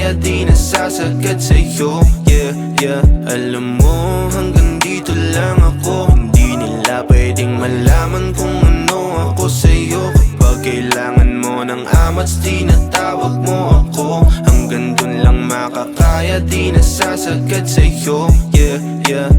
kaya di nasasagad sa'yo. Yeah, yeah. Alam mo, hanggang dito lang ako. Hindi nila pwedeng malaman kung ano ako sa'yo. Kapag kailangan mo ng amats, tinatawag mo ako. Hanggang dun lang makakaya, di nasasagad sa'yo. Yeah, yeah.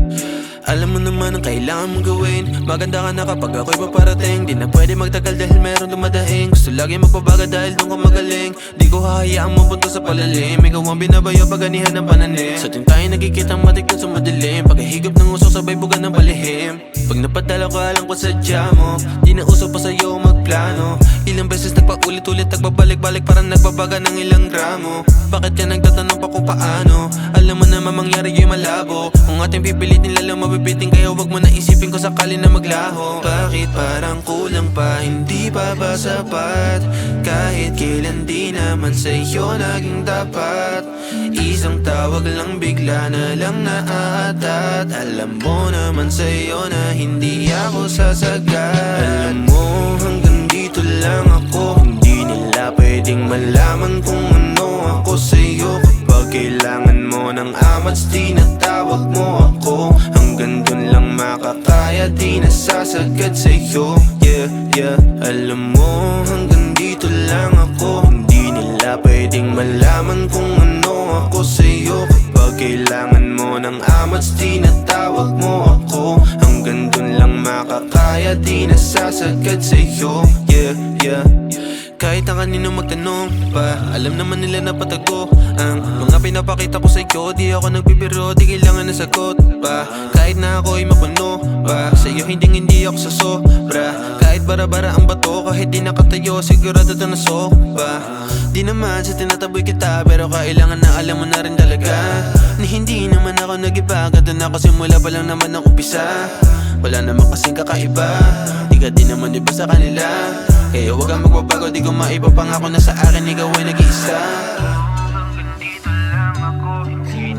Alam mo naman ang kailangan mong gawin. Maganda ka na kapag ako'y paparating. Di na pwede magtagal dahil meron dumadaing. Gusto lagi magpabaga dahil doon ka magaling. Di ko hahayaang mapunta sa palalim. Ikaw ang binabayo paganihan ng pananim. Sa tuwing tayo nagkikitang matikman sa madilim. Pagkahigop ng usok sabay bugan ng palihim. Pag napadala ko alam ko sadya mo. Di na uso pa sa'yo magplano. Ilang beses nagpaulit-ulit nagbabalik-balik parang nagbabaga ng ilang gramo. Bakit ka nagtatanong pa kung paano? Alam mo naman mangyari yung malabo. Kung ating pipilitin lalo mabibiting. Kaya wag mo na isipin ko sakali na maglaho. Bakit parang kulang pa, hindi pa ba sapat? Kahit kailan di naman sa'yo naging dapat. Isang tawag lang bigla na lang naaatat. Alam mo naman sa'yo na hindi ako sasagad. Alam mo hanggang dito lang ako. Hindi nila pwedeng malaman kung ano ako sa'yo. Kapag kailangan mo ng amats, tinatawag mo ako. Hanggang dun lang makakaya, di nasasagad sa'yo. Yeah, yeah. Alam mo hanggang dito lang ako. Hindi nila pwedeng malaman kung ano ako sa'yo. Kapag kailangan mo ng amats, tinatawag mo ako. Hanggang dun lang makakaya, di nasasagad sa'yo. Yeah, yeah. Kahit ang kanino magtanong pa, alam naman nila na patago ang mga pinapakita ko sa'yo. Di ako nagbibiro, di kailangan na sagot pa. Kahit na ako'y mapuno pa, sa'yo hindi ako sasobra. Kahit bara-bara ang bato, kahit di nakatayo, sigurado ito nasok pa. Di naman sa tinataboy kita, pero kailangan na alam mo na rin talaga na hindi naman ako nag-iba. Doon ako simula pa lang naman ang umpisa. Wala naman kasing kakaiba, di ka din naman iba sa kanila. Kaya huwag kang magbabago, di ko maipapangako na sa akin ikaw ay nag-iisa. Hanggang dito lang ako, hindi